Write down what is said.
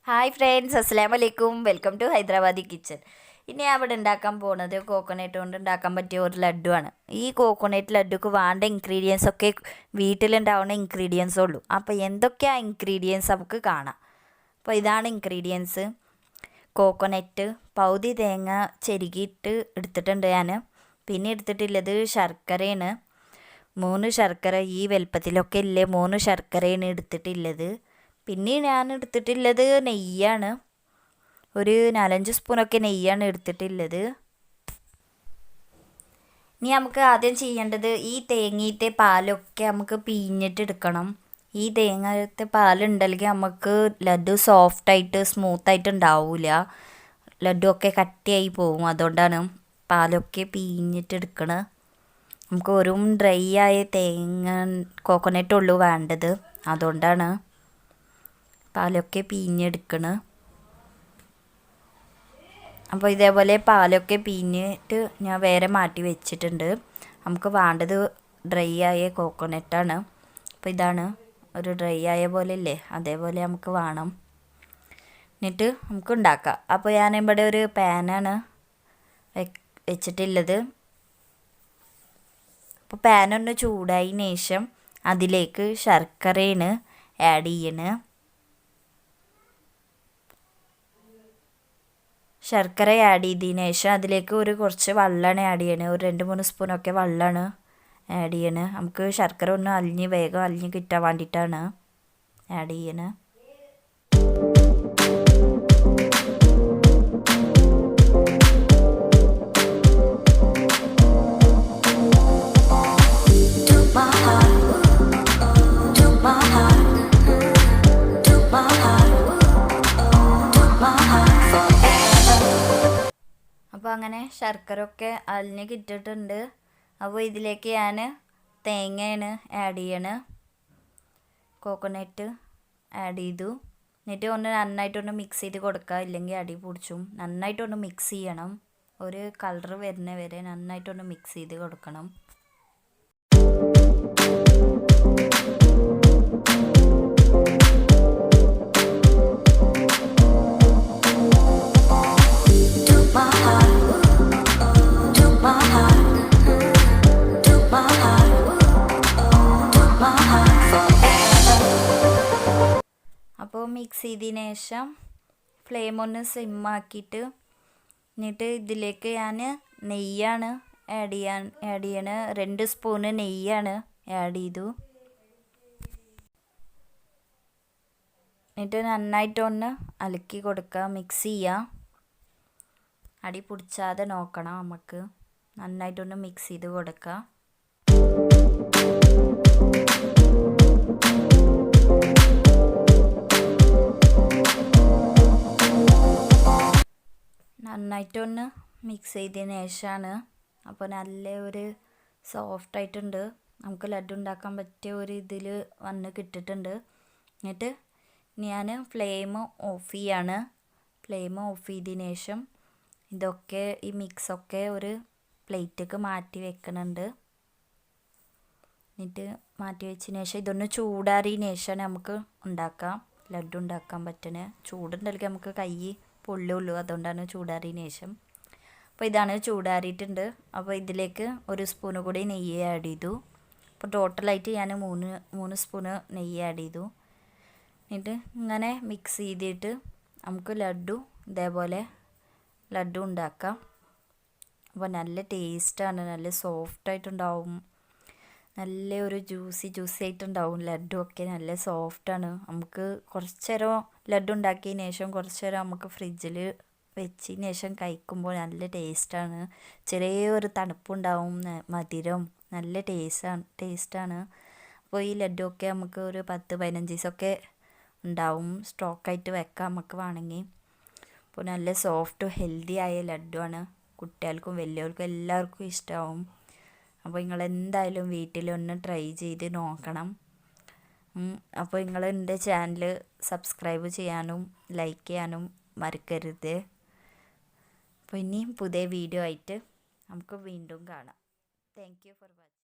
Hi friends, അസ്സലാമു അലൈക്കും. Welcome to Hyderabadi kitchen. ഇനി ഞാൻ ഇവിടെ ഉണ്ടാക്കാൻ പോകുന്നത് കോക്കനട്ട് കൊണ്ട് ഉണ്ടാക്കാൻ പറ്റിയ ഒരു ലഡുവാണ്. ഈ കോക്കനട്ട് ലഡുക്ക് വേണ്ട ഇൻഗ്രീഡിയൻസ് ഒക്കെ വീട്ടിലുണ്ടാവുന്ന ഇൻഗ്രീഡിയൻസേ ഉള്ളൂ. അപ്പോൾ എന്തൊക്കെയാണ് ഇൻഗ്രീഡിയൻസ് നമുക്ക് കാണാം. അപ്പോൾ ഇതാണ് ഇൻഗ്രീഡിയൻസ്. കോക്കനട്ട് പകുതി തേങ്ങ ചെരുകിയിട്ട് എടുത്തിട്ടുണ്ട് ഞാൻ. പിന്നെ എടുത്തിട്ടുള്ളത് ശർക്കരയാണ്. 3 ശർക്കര ഈ വലുപ്പത്തിലൊക്കെ ഇല്ലേ 3 ശർക്കരയാണ് എടുത്തിട്ടുള്ളത്. പിന്നെ ഞാൻ എടുത്തിട്ടുള്ളത് നെയ്യാണ്. ഒരു 4-5 സ്പൂണൊക്കെ നെയ്യാണ് എടുത്തിട്ടുള്ളത്. ഇനി നമുക്ക് ആദ്യം ചെയ്യേണ്ടത് ഈ തേങ്ങയിലത്തെ പാലൊക്കെ നമുക്ക് പിഴിഞ്ഞിട്ട് എടുക്കണം. ഈ തേങ്ങത്തെ പാലുണ്ടെങ്കിൽ നമുക്ക് ലഡു സോഫ്റ്റായിട്ട് സ്മൂത്തായിട്ട് ഉണ്ടാവില്ല. ലഡു ഒക്കെ കട്ടിയായി പോവും. അതുകൊണ്ടാണ് പാലൊക്കെ പിഴിഞ്ഞിട്ട് എടുക്കണത്. നമുക്ക് വെറും ഡ്രൈ ആയ തേങ്ങ കോക്കനട്ടുള്ളൂ വേണ്ടത്. അതുകൊണ്ടാണ് പാലൊക്കെ പിഴിഞ്ഞെടുക്കണം. അപ്പോൾ ഇതേപോലെ പാലൊക്കെ പിഴിഞ്ഞിട്ട് ഞാൻ വേറെ മാറ്റി വെച്ചിട്ടുണ്ട്. നമുക്ക് വേണ്ടത് ഡ്രൈ ആയ കോക്കനട്ടാണ്. അപ്പോൾ ഇതാണ് ഒരു ഡ്രൈ ആയ പോലെ ഇല്ലേ, അതേപോലെ നമുക്ക് വേണം. എന്നിട്ട് നമുക്ക് ഉണ്ടാക്കാം. അപ്പോൾ ഞാനിവിടെ ഒരു പാനാണ് വെച്ചിട്ടുള്ളത്. അപ്പോൾ പാനൊന്ന് ചൂടായതിന് ശേഷം അതിലേക്ക് ശർക്കരയാണ് ആഡ് ചെയ്യണത്. ശർക്കര ആഡ് ചെയ്തതിന് ശേഷം അതിലേക്ക് കുറച്ച് വെള്ളമാണ് ആഡ് ചെയ്യണത്. ഒരു 2-3 സ്പൂണൊക്കെ വെള്ളമാണ് ആഡ് ചെയ്യണത്. നമുക്ക് ശർക്കര ഒന്ന് വേഗം അലിഞ്ഞ് കിട്ടാൻ വേണ്ടിയിട്ടാണ് ആഡ് ചെയ്യണത്. അപ്പോൾ അങ്ങനെ ശർക്കര ഒക്കെ അലിഞ്ഞ് കിട്ടിയിട്ടുണ്ട്. അപ്പോൾ ഇതിലേക്ക് ഞാൻ തേങ്ങയാണ് ആഡ് ചെയ്യണത്. കോക്കനട്ട് ആഡ് ചെയ്തു. എന്നിട്ട് നന്നായിട്ടൊന്ന് മിക്സ് ചെയ്ത് കൊടുക്കുക, ഇല്ലെങ്കിൽ അടി പിടിച്ചും. നന്നായിട്ടൊന്ന് മിക്സ് ചെയ്യണം. ഒരു കളർ വരുന്ന വരെ നന്നായിട്ടൊന്ന് മിക്സ് ചെയ്ത് കൊടുക്കണം. അപ്പോൾ മിക്സ് ചെയ്തതിന് ശേഷം ഫ്ലെയിം ഒന്ന് സിമ്മാക്കിയിട്ട് എന്നിട്ട് ഇതിലേക്ക് ഞാൻ നെയ്യാണ് ആഡ് ചെയ്യണ 2 സ്പൂണ് നെയ്യാണ് ആഡ് ചെയ്തു. എന്നിട്ട് നന്നായിട്ടൊന്ന് അലക്കി കൊടുക്കുക, മിക്സ് ചെയ്യുക. അടി പിടിച്ചാതെ നോക്കണം. നമുക്ക് നന്നായിട്ടൊന്ന് മിക്സ് ചെയ്ത് കൊടുക്കുക. നന്നായിട്ടൊന്ന് മിക്സ് ചെയ്തതിന് ശേഷമാണ്. അപ്പോൾ നല്ല ഒരു സോഫ്റ്റായിട്ടുണ്ട്. നമുക്ക് ലഡു ഉണ്ടാക്കാൻ പറ്റിയ ഒരു ഇതിൽ വന്ന് കിട്ടിയിട്ടുണ്ട്. എന്നിട്ട് ഞാൻ ഫ്ലെയിം ഓഫ് ചെയ്യാണ്. ഫ്ലെയിം ഓഫ് ചെയ്തതിന് ശേഷം ഇതൊക്കെ ഈ മിക്സൊക്കെ ഒരു പ്ലേറ്റിലേക്ക് മാറ്റി വെക്കുന്നുണ്ട്. എന്നിട്ട് മാറ്റി വെച്ചതിന് ശേഷം ഇതൊന്ന് ചൂടാറിയതിന് ശേഷമാണ് നമുക്ക് ലഡു ഉണ്ടാക്കാൻ പറ്റുന്നത്. ചൂടുണ്ടെങ്കിൽ നമുക്ക് കൈ പൊള്ളുള്ളൂ. അതുകൊണ്ടാണ് ചൂടാറിയതിന് ശേഷം. അപ്പോൾ ഇതാണ് ചൂടാറിയിട്ടുണ്ട്. അപ്പോൾ ഇതിലേക്ക് 1 സ്പൂണ് കൂടി നെയ്യ് ആഡ് ചെയ്തു. അപ്പോൾ ടോട്ടലായിട്ട് ഞാൻ 3 സ്പൂണ് നെയ്യ് ആഡ് ചെയ്തു. എന്നിട്ട് ഇങ്ങനെ മിക്സ് ചെയ്തിട്ട് നമുക്ക് ഇതേപോലെ ലഡു ഉണ്ടാക്കാം. അപ്പോൾ നല്ല ടേസ്റ്റാണ്, നല്ല സോഫ്റ്റായിട്ടുണ്ടാവും. നല്ല ഒരു ജ്യൂസി ആയിട്ടുണ്ടാവും. ലഡു ഒക്കെ നല്ല സോഫ്റ്റാണ്. നമുക്ക് കുറച്ച് നേരം ലഡു ഉണ്ടാക്കിയതിന് ശേഷം കുറച്ച് നേരം നമുക്ക് ഫ്രിഡ്ജിൽ വെച്ചതിന് ശേഷം കഴിക്കുമ്പോൾ നല്ല ടേസ്റ്റാണ്. ചെറിയൊരു തണുപ്പുണ്ടാവും, മധുരം, നല്ല ടേസ്റ്റാണ്. അപ്പോൾ ഈ ലഡു ഒക്കെ നമുക്ക് ഒരു 10-15 ദിവസമൊക്കെ ഉണ്ടാവും. സ്റ്റോക്കായിട്ട് വെക്കാം നമുക്ക് വേണമെങ്കിൽ. അപ്പോൾ നല്ല സോഫ്റ്റ് ഹെൽത്തി ആയ ലഡുവാണ്. കുട്ടികൾക്കും വലിയവർക്കും എല്ലാവർക്കും ഇഷ്ടമാവും. അപ്പോൾ നിങ്ങൾ എന്തായാലും വീട്ടിലൊന്ന് ട്രൈ ചെയ്ത് നോക്കണം. അപ്പോൾ നിങ്ങൾ എൻ്റെ ചാനൽ സബ്സ്ക്രൈബ് ചെയ്യാനും ലൈക്ക് ചെയ്യാനും മറക്കരുത്. അപ്പോൾ ഇനിയും പുതിയ വീഡിയോ ആയിട്ട് നമുക്ക് വീണ്ടും കാണാം. Thank you for watching.